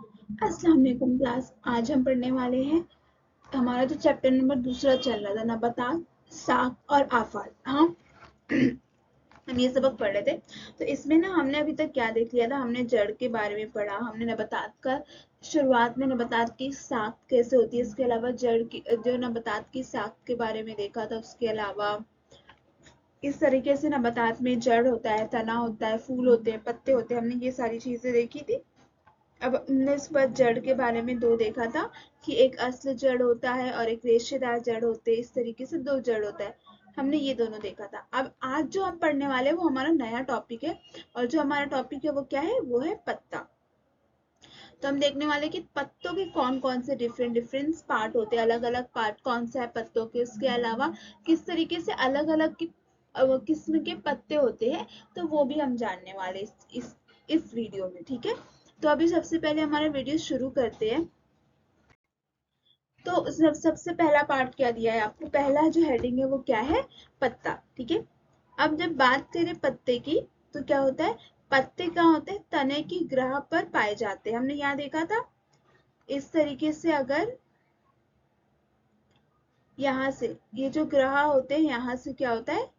अस्सलाम वालेकुम क्लास। आज हम पढ़ने वाले हैं, हमारा तो चैप्टर नंबर दूसरा चल रहा था, नबातात, साग और आफात। हम ये सबक पढ़ रहे थे। तो इसमें ना हमने अभी तक क्या देख लिया था, हमने जड़ के बारे में पढ़ा, हमने नबातात का शुरुआत में नबातात की साख कैसे होती है, इसके अलावा जड़ की जो नबातात की साख के बारे में देखा था। उसके अलावा इस तरीके से नबातात में जड़ होता है, तना होता है, फूल होते हैं, पत्ते होते हैं, हमने ये सारी चीजें देखी थी। अब हमने इस पर जड़ के बारे में दो देखा था कि एक असल जड़ होता है और एक रेशेदार जड़ होते हैं। इस तरीके से दो जड़ होता है, हमने ये दोनों देखा था। अब आज जो हम पढ़ने वाले हैं वो हमारा नया टॉपिक है, और जो हमारा टॉपिक है वो क्या है, वो है पत्ता। तो हम देखने वाले कि पत्तों के कौन कौन से डिफरेंट डिफरेंट पार्ट होते हैं, अलग अलग पार्ट कौन सा है पत्तों के, उसके अलावा किस तरीके से अलग अलग किस्म के पत्ते होते हैं, तो वो भी हम जानने वाले इस वीडियो में। ठीक है, तो अभी सबसे पहले हमारा वीडियो शुरू करते हैं। तो सबसे पहला पार्ट क्या दिया है आपको, पहला जो हेडिंग है वो क्या है, पत्ता। ठीक है, अब जब बात करें पत्ते की, तो क्या होता है, पत्ते कहाँ होते हैं, तने की ग्रह पर पाए जाते हैं। हमने यहाँ देखा था इस तरीके से, अगर यहाँ से ये जो ग्रह होते हैं, यहाँ से क्या होता है,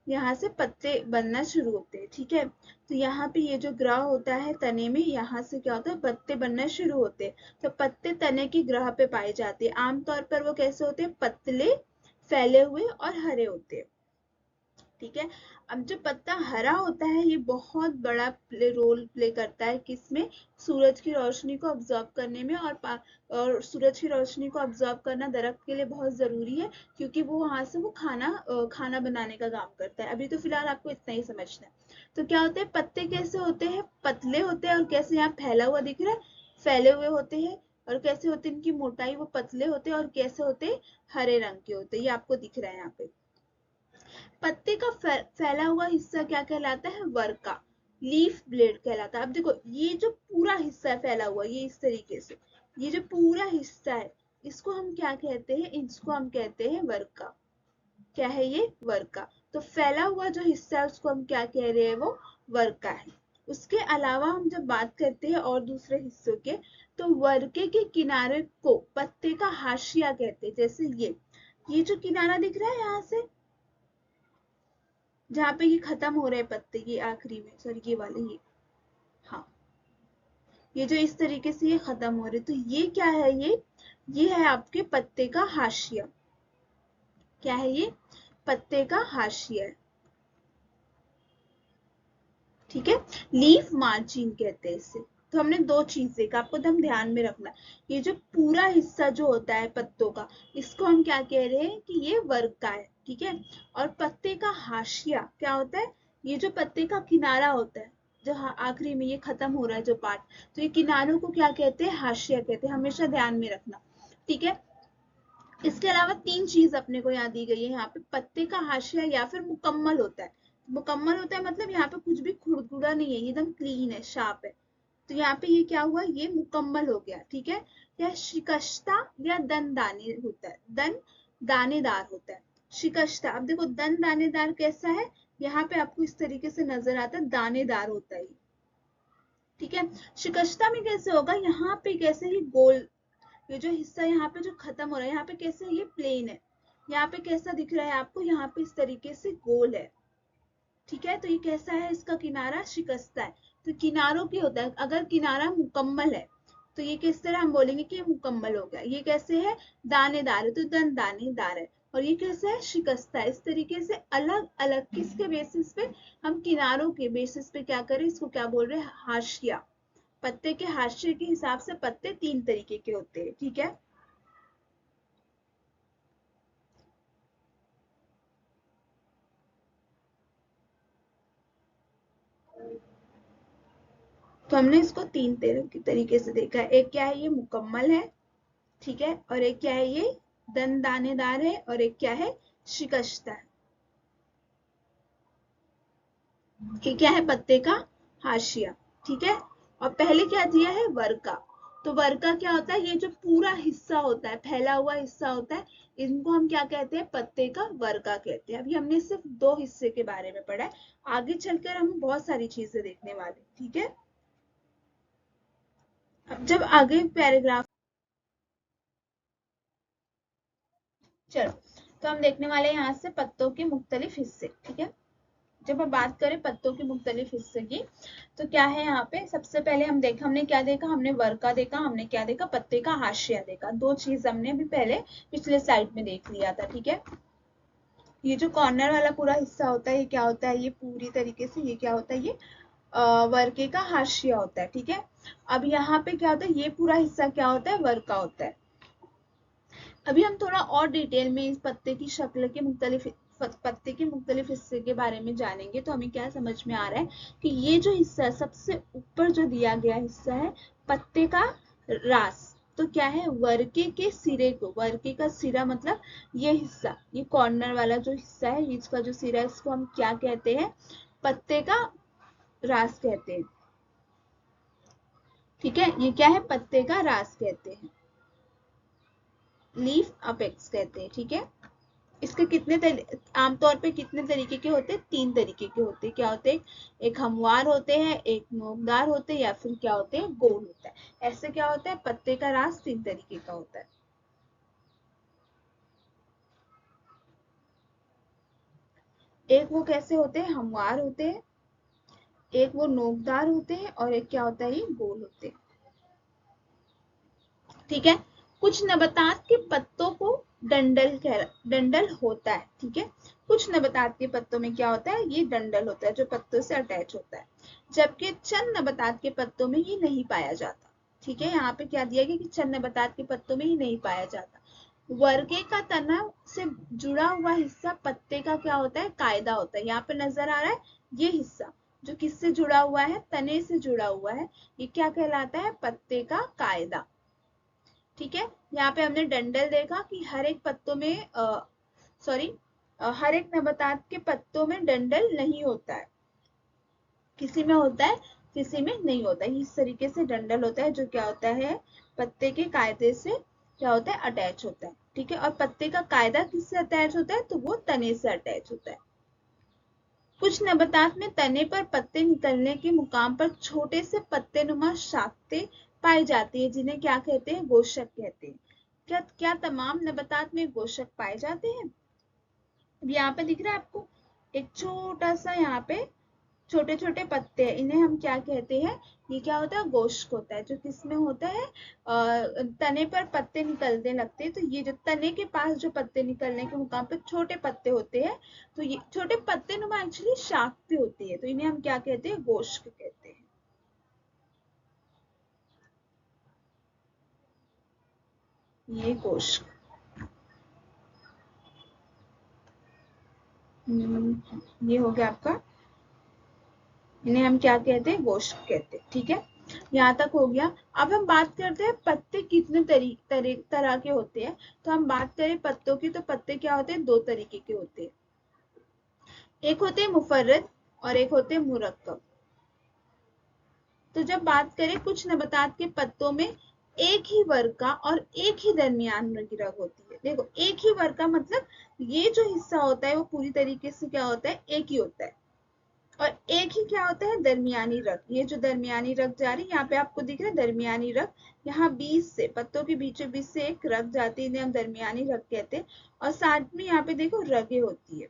यहाँ से पत्ते बनना शुरू होते हैं। ठीक है, तो यहाँ पे ये जो ग्रह होता है तने में, यहाँ से क्या होता है, पत्ते बनना शुरू होते हैं। तो पत्ते तने की ग्रह पे पाए जाते हैं। आमतौर पर वो कैसे होते हैं, पतले, फैले हुए और हरे होते हैं। ठीक है, अब जो पत्ता हरा होता है ये बहुत बड़ा रोल प्ले करता है किसमें, सूरज की रोशनी को ऑब्जॉर्व करने में। और सूरज की रोशनी को ऑब्जॉर्व करना दरख्त के लिए बहुत जरूरी है, क्योंकि वो वहां से वो खाना बनाने का काम करता है। अभी तो फिलहाल आपको इतना ही समझना है। तो क्या होते हैं, पत्ते कैसे होते हैं, पतले होते हैं, और कैसे यहाँ फैला हुआ दिख रहा है, फैले हुए होते हैं। और कैसे होते हैं इनकी मोटाई, वो पतले होते हैं, और कैसे होते हैं, हरे रंग के होते हैं। ये आपको दिख रहा है यहाँ पे। पत्ते का फैला हुआ हिस्सा क्या कहलाता है, वर्का, लीफ ब्लेड कहलाता है। अब देखो ये जो पूरा हिस्सा है फैला हुआ, ये इस तरीके से, ये जो पूरा हिस्सा है, इसको हम क्या कहते हैं, इसको हम कहते हैं वर्का। क्या है ये, वर्का। तो फैला हुआ जो हिस्सा है उसको हम क्या कह रहे हैं, वो वर्का है। उसके अलावा हम जब बात करते हैं और दूसरे हिस्सों के, तो वर्के के किनारे को पत्ते का हाशिया कहते हैं। जैसे ये जो किनारा दिख रहा है यहाँ से, जहाँ पे ये खत्म हो रहे हैं पत्ते, ये आखिरी में, सॉरी ये वाले, ये, हाँ, ये जो इस तरीके से ये खत्म हो रहे, तो ये क्या है, ये है आपके पत्ते का हाशिया। क्या है ये, पत्ते का हाशिया है। ठीक है, लीफ मार्जिन कहते हैं इसे। तो हमने दो चीज देखा, आपको एकदम ध्यान में रखना। ये जो पूरा हिस्सा जो होता है पत्तों का, इसको हम क्या कह रहे हैं कि ये वर्ग का है। ठीक है, और पत्ते का हाशिया क्या होता है, ये जो पत्ते का किनारा होता है, जो आखिरी में ये खत्म हो रहा है जो पार्ट, तो ये किनारों को क्या कहते हैं, हाशिया कहते हैं। हमेशा ध्यान में रखना। ठीक है, इसके अलावा तीन चीज अपने को यहाँ दी गई है। यहाँ पे पत्ते का हाशिया या फिर मुकम्मल होता है। मुकम्मल होता है मतलब यहाँ पे कुछ भी खुरदुरा नहीं है, एकदम क्लीन है, शार्प है। तो यहाँ पे ये क्या हुआ, ये मुकम्मल हो गया। ठीक है, यह शिकश्ता या दन दाने होता है, दन दानेदार होता है। शिकश्ता, अब देखो दन दानेदार कैसा है, यहाँ पे आपको इस तरीके से नजर आता है, दानेदार होता है। ठीक है, शिकश्ता में कैसे होगा, यहाँ पे कैसे ही गोल, ये जो हिस्सा यहाँ पे जो खत्म हो रहा है, यहाँ पे कैसे ये प्लेन है, यहाँ पे कैसा दिख रहा है आपको, यहाँ पे इस तरीके से गोल है। ठीक है, तो ये कैसा है, इसका किनारा शिकस्ता है। तो किनारों की होता है, अगर किनारा मुकम्मल है तो ये किस तरह हम बोलेंगे कि ये मुकम्मल हो गया। ये कैसे है, दानेदार है, तो दन दानेदार है। और ये कैसे है, शिकस्ता है। इस तरीके से अलग अलग किसके बेसिस पे, हम किनारों के बेसिस पे क्या करें, इसको क्या बोल रहे हैं, हाशिया। पत्ते के हाशिए के हिसाब से पत्ते तीन तरीके के होते हैं। ठीक है, तो हमने इसको तीन तरीके से देखा है। एक क्या है, ये मुकम्मल है। ठीक है, और एक क्या है, ये दन दानेदार है, और एक क्या है, शिकश्ता है। ये क्या है, पत्ते का हाशिया। ठीक है, और पहले क्या दिया है, वर्का। तो वर्का क्या होता है, ये जो पूरा हिस्सा होता है, फैला हुआ हिस्सा होता है, इनको हम क्या कहते हैं, पत्ते का वर्का कहते हैं। अभी हमने सिर्फ दो हिस्से के बारे में पढ़ा है, आगे चलकर हम बहुत सारी चीजें देखने वाले। ठीक है, जब आगे पैराग्राफ, चलो तो हम देखने वाले हैं यहाँ से पत्तों के मुख्तलिफ हिस्से। ठीक है, जब हम बात करें पत्तों के मुख्तलिफ हिस्से की, तो क्या है यहाँ पे, सबसे पहले हमने क्या देखा, हमने वर्का देखा, हमने क्या देखा, पत्ते का हाशिया देखा। दो चीज हमने अभी पहले पिछले स्लाइड में देख लिया था। ठीक है, ये जो कॉर्नर वाला पूरा हिस्सा होता है, ये क्या होता है, ये पूरी तरीके से ये क्या होता है, ये वर्के का हाशिया होता है। ठीक है, अब यहाँ पे क्या होता है, ये पूरा हिस्सा क्या होता है, वर्का होता है। अभी हम थोड़ा और डिटेल में इस पत्ते की शक्ल के मुख्तलिफ पत्ते के मुख्तलिफ हिस्से के बारे में जानेंगे, तो हमें क्या समझ में आ रहा है कि ये जो हिस्सा है, सबसे ऊपर जो दिया गया हिस्सा है पत्ते का रास, तो क्या है, वर्के के सिरे को, वर्के का सिरा मतलब ये हिस्सा, ये कॉर्नर वाला जो हिस्सा है, इसका जो सिरा है, इसको हम क्या कहते हैं, पत्ते का रास कहते हैं। ठीक है, ये क्या है, पत्ते का रास कहते हैं, लीफ अपेक्स कहते हैं। ठीक है, इसके आमतौर पे कितने तरीके के होते हैं, तीन तरीके के होते हैं। क्या होते हैं, एक हमवार होते हैं, एक नोकदार होते हैं, या फिर क्या होते हैं, गोल होता है। ऐसे क्या होता है, पत्ते का रास तीन तरीके का होता है। एक वो कैसे होते हैं, हमवार होते हैं, एक वो नोकदार होते हैं, और एक क्या होता है, ये गोल होते हैं। ठीक है, कुछ नबातात के पत्तों को डंडल होता है। ठीक है, कुछ नबातात के पत्तों में क्या होता है, ये डंडल होता है, जो पत्तों से अटैच होता है, जबकि चंद नबातात के पत्तों में ये नहीं पाया जाता। ठीक है, यहाँ पे क्या दिया गया कि चंद नबातात के पत्तों में ये नहीं पाया जाता। वर्गे का तना से जुड़ा हुआ हिस्सा पत्ते का क्या होता है, कायदा होता है। यहाँ पे नजर आ रहा है ये हिस्सा जो किससे जुड़ा हुआ है, तने से जुड़ा हुआ है, ये क्या कहलाता है, पत्ते का कायदा। ठीक है, यहाँ पे हमने डंडल देखा कि हर एक पत्तों में सॉरी हर एक नबातात के पत्तों में डंडल नहीं होता है, किसी में होता है, किसी में नहीं होता है। इस तरीके से डंडल होता है, जो क्या होता है, पत्ते के कायदे से क्या होता है, अटैच होता है। ठीक है, और पत्ते का कायदा किससे अटैच होता है, तो वो तने से अटैच होता है। कुछ नबातात में तने पर पत्ते निकलने के मुकाम पर छोटे से पत्ते नुमा शाखें पाई जाती है, जिन्हें क्या कहते हैं, गोशक कहते हैं। क्या क्या तमाम नबातात में गोशक पाए जाते हैं। अब यहाँ पे दिख रहा है आपको एक छोटा सा, यहाँ पे छोटे छोटे पत्ते हैं, इन्हें हम क्या कहते हैं, ये क्या होता है, गोश्त होता है, जो किसमें होता है, तने पर पत्ते निकलने लगते हैं। तो ये जो तने के पास जो पत्ते निकलने के मुकाम पर छोटे पत्ते होते हैं, तो ये छोटे पत्ते नुमा एक्चुअली शाख्ते होती है, तो इन्हें हम क्या कहते हैं, गोश्त कहते हैं। ये गोश्त, ये हो गया आपका, इन्हें हम क्या कहते हैं, गोश्त कहते हैं। ठीक है, यहाँ तक हो गया। अब हम बात करते हैं पत्ते कितने तरह के होते हैं। तो हम बात करें पत्तों की, तो पत्ते क्या होते हैं, दो तरीके के होते हैं, एक होते हैं मुफर्रद और एक होते हैं मुरक्कब। तो जब बात करें, कुछ नबातात के पत्तों में एक ही वर्ग का और एक ही दरमियान की रग होती है। देखो, एक ही वर्ग का मतलब ये जो हिस्सा होता है वो पूरी तरीके से क्या होता है, एक ही होता है, और एक ही क्या होता है, दरमियानी रग। ये जो दरमियानी रग जा रही है, यहाँ पे आपको दिख रहा है दरमियानी रग, यहाँ बीच से, पत्तों के बीचों बीच से एक रग जाती है, इन्हें हम दरमियानी रग कहते हैं। और साथ में यहाँ पे देखो रगे होती है,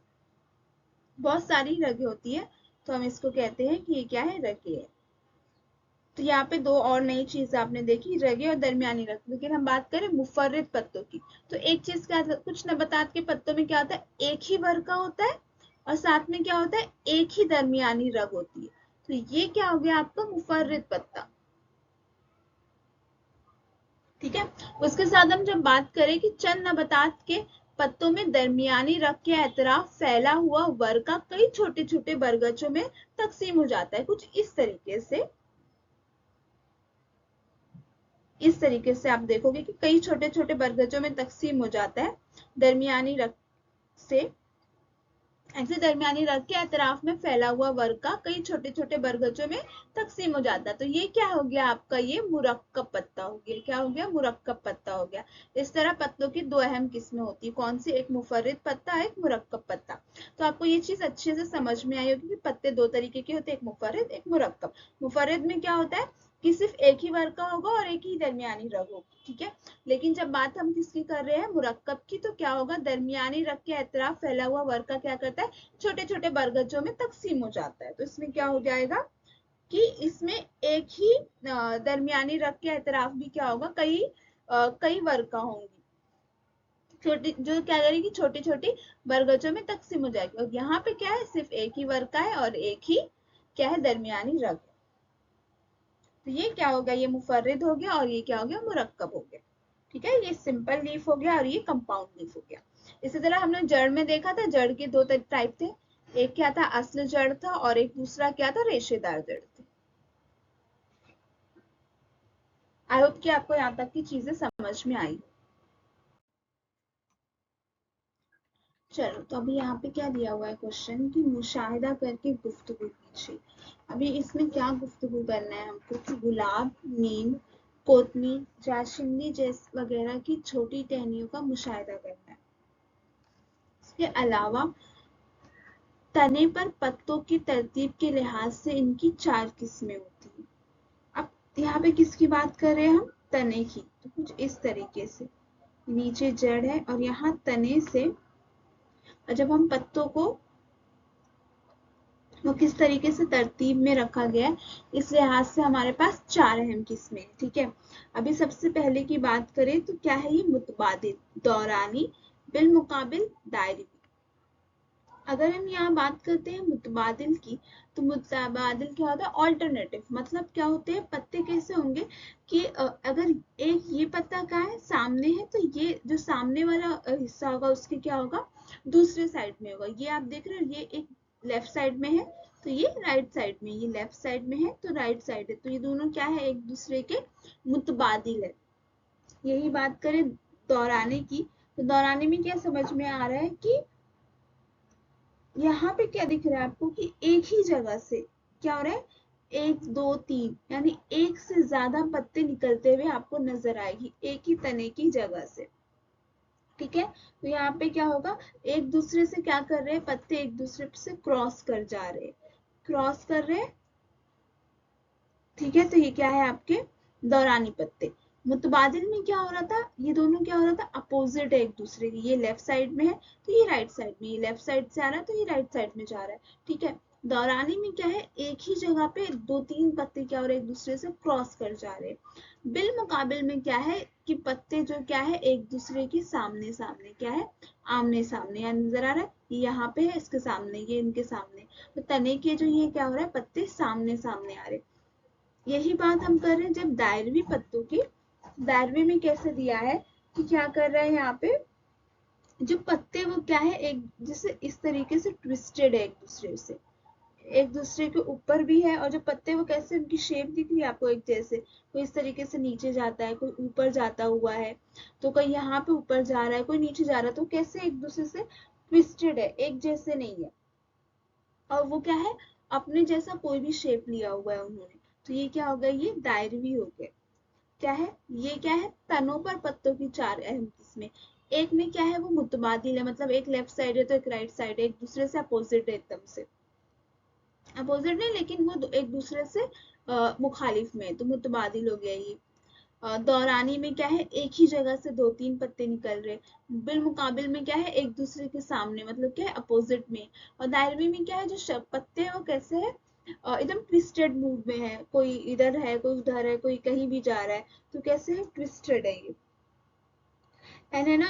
बहुत सारी रगे होती है, तो हम इसको कहते हैं कि ये क्या है, रगे है। तो यहाँ पे दो और नई चीज आपने देखी, रगे और दरमियानी रग। लेकिन हम बात करें मुफर्रिद पत्तों की, तो एक चीज क्या, कुछ नबातात के पत्तों में क्या होता है, एक ही वर्ग का होता है, और साथ में क्या होता है, एक ही दरमियानी रग होती है। तो ये क्या हो गया आपका, मुफर्रिद पत्ता। ठीक है, उसके साथ हम जब बात करें कि चंद नबातात के पत्तों में दरमियानी रग के एतराफ फैला हुआ वर्ग का कई छोटे छोटे बरगचों में तकसीम हो जाता है, कुछ इस तरीके से, इस तरीके से आप देखोगे कि कई छोटे छोटे बरगजों में तकसीम हो जाता है दरमियानी रग से। ऐसे दरमियानी रग के अतराफ में फैला हुआ वर्ग का कई छोटे छोटे बरगजों में तकसीम हो जाता है। तो ये क्या हो गया आपका, ये मुरक्कब पत्ता हो गया। क्या हो गया, मुरक्कब पत्ता हो गया। इस तरह पत्तों की दो अहम किस्में होती है, कौन सी, एक मुफर्रिद पत्ता, एक मुरक्कब पत्ता। तो आपको ये चीज अच्छे से समझ में आई होगी कि पत्ते दो तरीके के होते हैं, एक मुफर्रिद, एक मुरक्कब। मुफर्रिद में क्या होता है, कि सिर्फ एक ही वर्ग का होगा और एक ही दरमियानी रग होगी, ठीक है। लेकिन जब बात हम किसकी कर रहे हैं, मुरक्कब की, तो क्या होगा, दरमियानी रग के अतराफ फैला हुआ वर्ग का क्या करता है, छोटे छोटे बरगजों में तकसीम हो जाता है। तो इसमें क्या हो जाएगा कि इसमें एक ही दरमियानी रग के अतराफ भी क्या होगा, कई वर्ग का होंगी, छोटी जो क्या करेगी, छोटी छोटी बरगजों में तकसीम हो जाएगी। और यहाँ पे क्या है, सिर्फ एक ही वर्ग का है और एक ही क्या है, दरमियानी रग। तो ये क्या हो गया, ये मुफर्रिद हो गया और ये क्या हो गया, मुरक्कब हो गया, ठीक है। ये सिंपल लीफ हो गया और ये कंपाउंड लीफ हो गया। इसी तरह हमने जड़ में देखा था, जड़ के दो टाइप थे, एक क्या था, असल जड़ था, और एक दूसरा क्या था, रेशेदार जड़ थी। आई होप कि आपको यहाँ तक की चीजें समझ में आई। चलो, तो अभी यहाँ पे क्या दिया हुआ है क्वेश्चन कि मुशाहिदा करके गुफ्तगू कीजिए। अभी इसमें क्या गुफ्तगू करना है हमको कि गुलाब, नीम, कोतमी, जाशिंदी जैसे वगैरह की छोटी टहनियों का मुशाहिदा करना है। इसके अलावा तने पर पत्तों की तरतीब के लिहाज से इनकी 4 किस्में होती हैं। अब यहाँ पे किसकी बात कर रहे हैं हम, तने की। तो कुछ इस तरीके से नीचे जड़ है और यहाँ तने से, और जब हम पत्तों को वो किस तरीके से तरतीब में रखा गया है, इस लिहाज से हमारे पास 4 अहम किस्में हैं, ठीक है। अभी सबसे पहले की बात करें तो क्या है ये, मुतबादिल, दौरानी, बिलमुकाबिल, दायरी। अगर हम यहाँ बात करते हैं मुतबादिल की, तो मुतबादिल क्या होता है, ऑल्टरनेटिव। मतलब क्या होते हैं, पत्ते कैसे होंगे कि अगर एक ये पत्ता का है, सामने है, तो ये जो सामने वाला हिस्सा होगा उसके क्या होगा, दूसरे साइड में होगा। ये आप देख रहे हो, ये एक लेफ्ट साइड में है तो ये राइट साइड में, ये लेफ्ट साइड में है तो राइट साइड है, तो ये दोनों क्या है, एक दूसरे के मुतबादिल है। यही बात करें दौराने की, तो दौराने में क्या समझ में आ रहा है कि यहाँ पे क्या दिख रहा है आपको कि एक ही जगह से क्या हो रहा है, 1 2 3, यानी एक से ज्यादा पत्ते निकलते हुए आपको नजर आएगी एक ही तने की जगह से, ठीक है। तो यहाँ पे क्या होगा, एक दूसरे से क्या कर रहे हैं, पत्ते एक दूसरे से क्रॉस कर जा रहे हैं, क्रॉस कर रहे हैं, ठीक है। तो ये क्या है आपके दौरानी पत्ते। मुतबादिल में क्या हो रहा था, ये दोनों क्या हो रहा था, अपोजिट है एक दूसरे के, ये लेफ्ट साइड में है तो ये राइट साइड में, ये लेफ्ट साइड से आ रहा है तो ये राइट साइड में जा रहा है, ठीक है। दौरानी में क्या है, एक ही जगह पे 2 3 पत्ते क्या हो रहे हैं, एक दूसरे से क्रॉस कर जा रहे हैं। बिल मुकाबिल में क्या है कि पत्ते जो क्या है, एक दूसरे के सामने सामने क्या है, आमने सामने, यानी नजर आ रहा है, ये यहाँ पे है इसके सामने, ये इनके सामने, तो तने के जो ये क्या हो रहा है, पत्ते सामने सामने आ रहे हैं। यही बात हम कर रहे हैं जब दायरवी पत्तों की। दायरवी में कैसे दिया है कि क्या कर रहे हैं यहाँ पे, जो पत्ते वो क्या है, एक जैसे इस तरीके से ट्विस्टेड है, एक दूसरे से, एक दूसरे के ऊपर भी है, और जो पत्ते वो कैसे, उनकी शेप दिख रही है आपको एक जैसे, कोई इस तरीके से नीचे जाता है, कोई ऊपर जाता हुआ है, तो कोई यहाँ पे ऊपर जा रहा है, कोई नीचे जा रहा है, तो कैसे एक दूसरे से ट्विस्टेड है, एक जैसे नहीं है, और वो क्या है, अपने जैसा कोई भी शेप लिया हुआ है उन्होंने। तो ये क्या हो गया, ये दायरवी हो गया। क्या है, ये क्या है, तनों पर पत्तों की 4 अहम किस्में। एक में क्या है, वो मुतबादिल है, मतलब एक लेफ्ट साइड है तो एक राइट साइड है, एक दूसरे से अपोजिट है, एकदम से अपोजिट नहीं, लेकिन वो एक दूसरे से मुखालिफ में है, तो मुतबादिल हो गया ये। दौरानी में क्या है, एक ही जगह से 2 3 पत्ते निकल रहे। बिल मुकाबिल में क्या है, एक दूसरे के सामने, मतलब क्या है, अपोजिट में। और दायरवी में क्या है, जो पत्ते हैं वो कैसे है, एकदम ट्विस्टेड मूड में है, कोई इधर है कोई उधर है, कोई कहीं भी जा रहा है, तो कैसे है, ट्विस्टेड है ये, एंड है ना,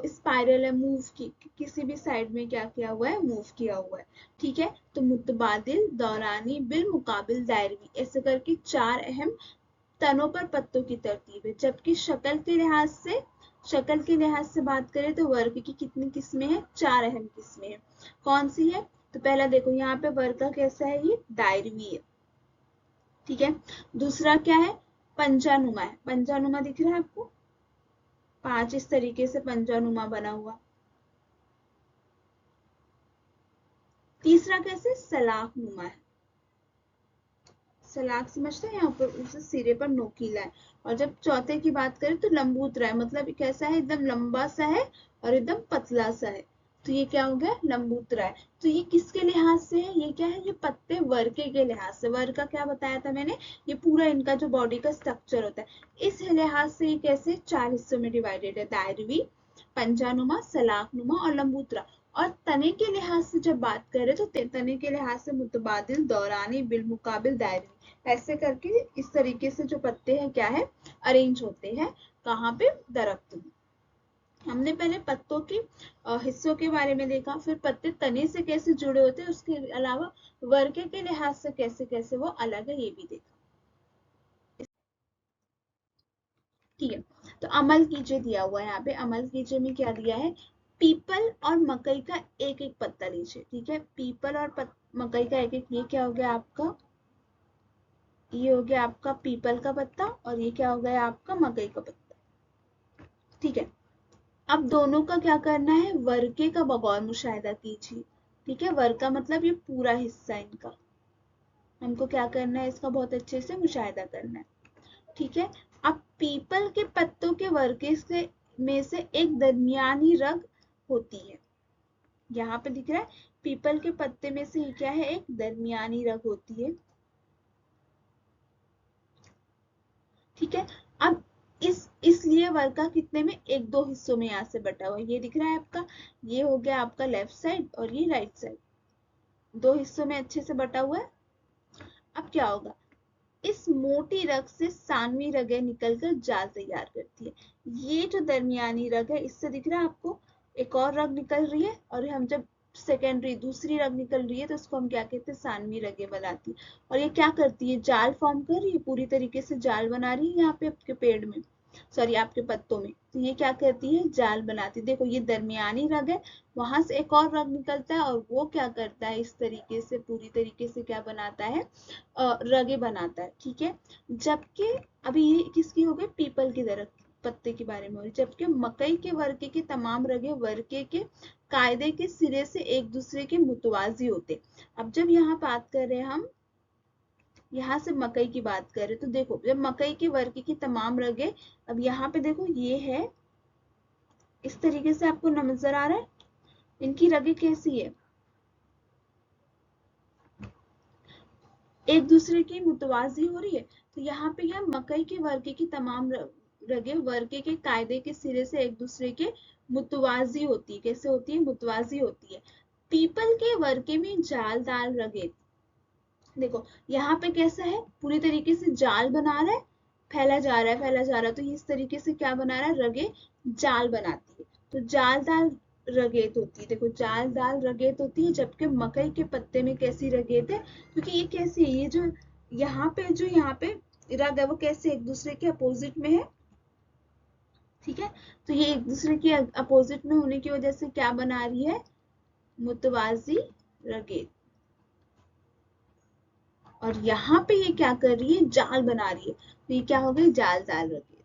स्पाइरल है, मूव की किसी भी साइड में क्या किया हुआ है, मूव किया हुआ है, ठीक है। तो मुतबादिल, दौरानी, बिल मुकाबिल, दायरवी, ऐसे करके 4 अहम तनों पर पत्तों की तरतीब है। जबकि शक्ल के लिहाज से बात करें तो वर्ग की कितनी किस्में हैं, 4 अहम किस्में हैं। कौन सी है, तो पहला देखो यहाँ पे वर्ग का कैसा है, ये दायरवी है, ठीक है। दूसरा क्या है, पंजानुमा है, पंजानुमा दिख रहा है आपको, 5 इस तरीके से पंजानुमा बना हुआ। तीसरा कैसे, सलाख नुमा है, सलाख समझते हैं, यहाँ पर उसे सिरे पर नोकीला है। और जब चौथे की बात करें तो लंबूतरा है, मतलब कैसा है, एकदम लंबा सा है और एकदम पतला सा है। तो ये क्या हो गया, लंबूत्रा है। तो ये किसके लिहाज से है, ये क्या है, ये पत्ते वर्के के लिहाज से। वर्का क्या बताया था मैंने, ये पूरा इनका जो बॉडी का स्ट्रक्चर होता है, इस लिहाज से ये कैसे 4 हिस्सों में डिवाइडेड है, दायरवी, पंजानुमा, सलाखनुमा और लंबूत्रा। और तने के लिहाज से जब बात करें तो तने के लिहाज से मुतबादिल, दौरानी, बिलमुकाबिल, दायरवी, ऐसे करके इस तरीके से जो पत्ते हैं क्या है, अरेंज होते हैं। कहाँ पे, दरख्त में। हमने पहले पत्तों के हिस्सों के बारे में देखा, फिर पत्ते तने से कैसे जुड़े होते हैं, उसके अलावा वर्ग के लिहाज से कैसे कैसे वो अलग है, ये भी देखा। ठीक है, तो अमल कीजिए दिया हुआ है यहाँ पे। अमल कीजिए में क्या दिया है, पीपल और मकई का एक एक पत्ता लीजिए। ठीक है, पीपल और मकई का एक एक, ये क्या हो गया आपका, ये हो गया आपका पीपल का पत्ता, और ये क्या हो गया आपका मकई का पत्ता। ठीक है, अब दोनों का क्या करना है, वर्के का बगौर मुशाहिदा कीजिए। ठीक है, वर्ग का मतलब ये पूरा हिस्सा इनका, हमको क्या करना है, इसका बहुत अच्छे से मुशाहिदा करना है। ठीक है, अब पीपल के पत्तों के वर्के से में से एक दरमियानी रग होती है, यहाँ पे दिख रहा है, पीपल के पत्ते में से क्या है, एक दरमियानी रग होती है। ठीक है, अब इसलिए वर्का कितने में, एक दो हिस्सों में यहाँ से बटा हुआ, ये दिख रहा है आपका, ये हो गया आपका लेफ्ट साइड और ये राइट साइड, दो हिस्सों में अच्छे से बटा हुआ है। अब क्या होगा, इस मोटी रग से सानवी रगें निकलकर जाल तैयार करती है। ये जो दरमियानी रग है, इससे दिख रहा है आपको एक और रग निकल रही है, और हम जब सेकेंडरी दूसरी रग निकल रही है तो उसको हम क्या कहते हैं, सानवी रगें बनाती है। और ये क्या करती है, जाल फॉर्म कर रही है, पूरी तरीके से जाल बना रही है यहाँ पे आपके पेड़ में, सॉरी आपके पत्तों में। तो ये क्या करती है, जाल बनाती है। देखो ये दरमियानी रग है, वहां से एक और रग निकलता है, और वो क्या करता है, इस तरीके से पूरी तरीके से क्या बनाता है, रगे बनाता है। ठीक है, जबकि अभी ये किसकी हो गई, पीपल की दरख्त पत्ते के बारे में हो रही, जबकि मकई के वर्के के तमाम रगे वर्के के कायदे के सिरे से एक दूसरे के मुतवाजी होते। अब जब यहाँ बात कर रहे हैं हम, यहाँ से मकई की बात करें तो देखो, जब मकई के वर्के की तमाम रगे, अब यहाँ पे देखो ये है, इस तरीके से आपको नजर आ रहा है, इनकी रगे कैसी है, एक दूसरे की मुतवाजी हो रही है। तो यहाँ पे यह मकई के वर्के की तमाम रगे वर्के के कायदे के सिरे से एक दूसरे के मुतवाजी होती है। कैसे होती है, मुतवाजी होती है। पीपल के वर्के में जालदार रगे, देखो यहाँ पे कैसा है, पूरी तरीके से जाल बना रहा है, फैला जा रहा है, फैला जा रहा है, तो इस तरीके से क्या बना रहा है, रगे जाल बनाती है। तो जालदार रगेत होती है, देखो जालदार रगेत होती है, जबकि मकई के पत्ते में कैसी रगेत है, क्योंकि ये कैसी है, ये जो यहाँ पे रग है वो कैसे एक दूसरे के अपोजिट में है। ठीक है, तो ये एक दूसरे के अपोजिट में होने की वजह से क्या बना रही है, मुतवाजी रगेत। और यहाँ पे ये क्या कर रही है, जाल बना रही है, तो ये क्या हो गई, जालदार रगेत।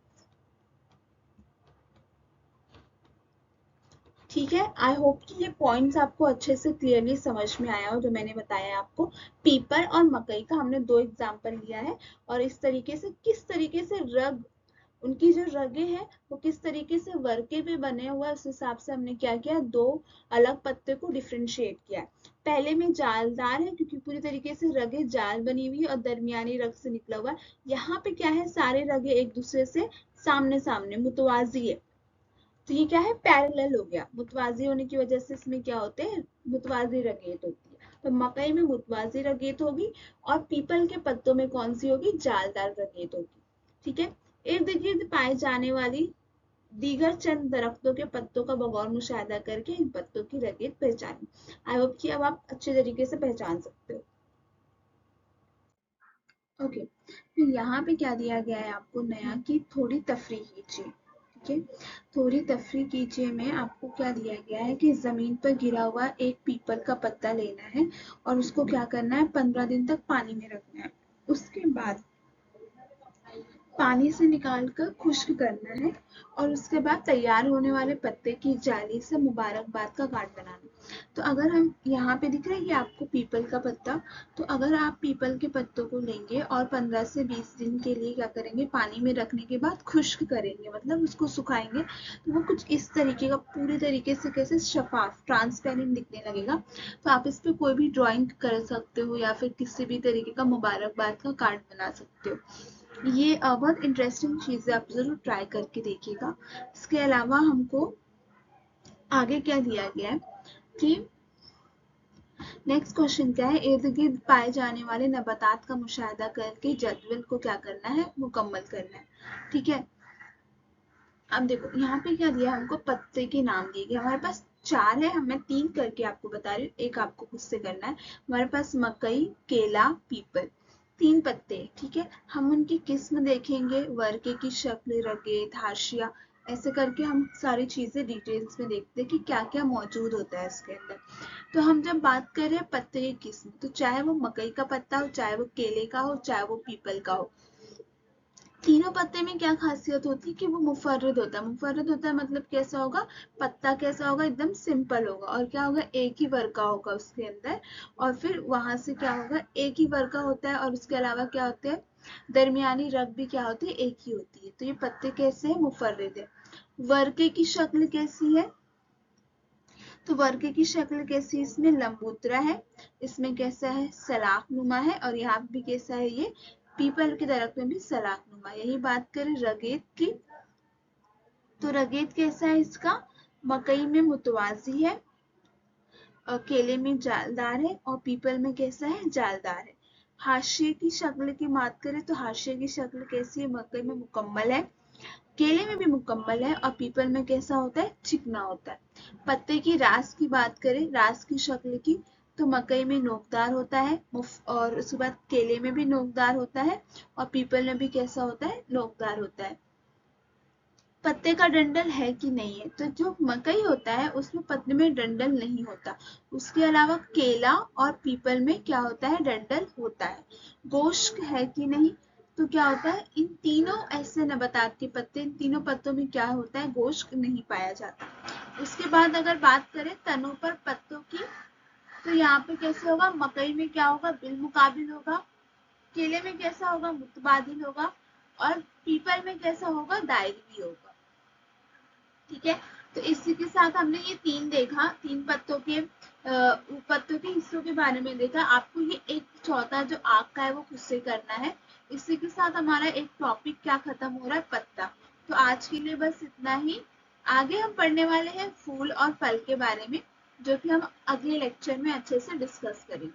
ठीक है, आई होप कि ये पॉइंट्स आपको अच्छे से क्लियरली समझ में आया हो, जो मैंने बताया आपको। पीपल और मकई का हमने दो एग्जाम्पल लिया है, और इस तरीके से किस तरीके से रग, उनकी जो रगे हैं वो किस तरीके से वर्के पे बने हुआ है, उस हिसाब से हमने क्या किया, दो अलग पत्ते को डिफ्रेंशिएट किया है। पहले में जालदार है क्योंकि पूरी तरीके से रगे जाल बनी हुई है, और दरमियानी रग से निकला हुआ है। यहाँ पे क्या है, सारे रगे एक दूसरे से सामने सामने मुतवाजी है, तो ये क्या है, पैरेलल हो गया। मुतवाजी होने की वजह से इसमें क्या होते हैं, मुतवाजी रगेत होती है। तो मकई में मुतवाजी रगेत होगी, और पीपल के पत्तों में कौन सी होगी, जालदार रगेत होगी। ठीक है, इर्द गिर्द पाए जाने वाली दीगर चंद दरख्तों के पत्तों का बगौर मुशाहिदा करके इन पत्तों की रगेत पहचानी। आई होप कि अब आप अच्छे तरीके से पहचान सकते हो। ओके, तो यहाँ पे क्या दिया गया है आपको नया, कि थोड़ी तफरीह कीजिए। ठीक है, थोड़ी तफरीह कीजिए में आपको क्या दिया गया है, कि जमीन पर गिरा हुआ एक पीपल का पत्ता लेना है, और उसको क्या करना है, 15 दिन तक पानी में रखना है। उसके बाद पानी से निकाल कर खुश्क करना है और उसके बाद तैयार होने वाले पत्ते की जाली से मुबारकबाद का कार्ड बनाना। तो अगर हम यहाँ पे दिख रहा है ये आपको पीपल का पत्ता, तो अगर आप पीपल के पत्तों को लेंगे और 15 से 20 दिन के लिए क्या करेंगे, पानी में रखने के बाद खुश्क करेंगे, मतलब उसको सुखाएंगे, तो वो कुछ इस तरीके का पूरी तरीके से कैसे शफाफ ट्रांसपेरेंट दिखने लगेगा। तो आप इस पे कोई भी ड्राइंग कर सकते हो या फिर किसी भी तरीके का मुबारकबाद का कार्ड बना सकते हो। ये बहुत इंटरेस्टिंग चीज़ है, आप ज़रूर ट्राई करके देखिएगा। इसके अलावा हमको आगे क्या दिया गया है कि नेक्स्ट क्वेश्चन क्या है, इर्द गिर्द पाए जाने वाले नबातात का मुशाहिदा करके जदवल को क्या करना है, मुकम्मल करना है। ठीक है, अब देखो यहाँ पे क्या दिया, हमको पत्ते के नाम दिए गए, हमारे पास 4 है, मैं 3 करके आपको बता रही हूँ, एक आपको खुद से करना है। हमारे पास मकई, केला, पीपल, 3 पत्ते। ठीक है, हम उनकी किस्म देखेंगे, वर्के की शक्ल, रगेद, हाशिया, ऐसे करके हम सारी चीजें डिटेल्स में देखते हैं कि क्या क्या मौजूद होता है इसके अंदर। तो हम जब बात कर रहे हैं पत्ते की किस्म, तो चाहे वो मकई का पत्ता हो, चाहे वो केले का हो, चाहे वो पीपल का हो, तीनों पत्ते में क्या खासियत होती है कि वो मुफर्रद होता है। मुफर्रद होता है मतलब कैसा होगा, पत्ता कैसा होगा, एकदम सिंपल होगा, और क्या होगा, एक ही वर्ग का होगा उसके अंदर, और फिर वहां से क्या होगा, एक ही वर्ग का होता है, और उसके अलावा क्या होते हैं, दरमियानी रग भी क्या होती है, एक ही होती है। तो ये पत्ते कैसे है, मुफर्रद है। वर्के की शक्ल कैसी है, तो वर्के की शक्ल कैसी, इसमें लंबूतरा है, इसमें कैसा है, सलाख नुमा है, और यहाँ भी कैसा है, ये पीपल के दरख्त में भी सलाख नुमा। यही बात करें रगेद की, तो रगेद कैसा है इसका, मकई में मुतवाजी है, और केले में जालदार है, और पीपल में कैसा है, जालदार है। हाशिए की शक्ल की बात करें तो हाशिए की शक्ल कैसी है, मकई में मुकम्मल है, केले में भी मुकम्मल है, और पीपल में कैसा होता है, चिकना होता है। पत्ते की रास की बात करें, रास की शक्ल की, तो मकई में नोकदार होता है, और उसके बाद केले में भी नोकदार होता है, और पीपल में भी कैसा होता है, नोकदार होता है। पत्ते का डंडल है कि नहीं है, तो जो मकई होता है उसमें पत्ते में डंडल नहीं होता, उसके अलावा केला और पीपल में क्या होता है, डंडल होता है। गोश्त है कि नहीं, तो क्या होता है, इन तीनों ऐसे नबातात के पत्ते, इन तीनों पत्तों में क्या होता है, गोश्त नहीं पाया जाता। उसके बाद अगर बात करें तनों पर पत्तों की, तो यहाँ पे कैसे होगा, मकई में क्या होगा, बिलमुकाबिल होगा, केले में कैसा होगा, मुतबादिल होगा, और पीपल में कैसा होगा, दायरी होगा। ठीक है, तो इसी के साथ हमने ये 3 देखा, 3 पत्तों के हिस्सों के बारे में देखा। आपको ये एक चौथा जो आग का है वो खुद से करना है। इसी के साथ हमारा एक टॉपिक क्या खत्म हो रहा है, पत्ता। तो आज के लिए बस इतना ही। आगे हम पढ़ने वाले हैं फूल और फल के बारे में, जो कि हम अगले लेक्चर में अच्छे से डिस्कस करेंगे।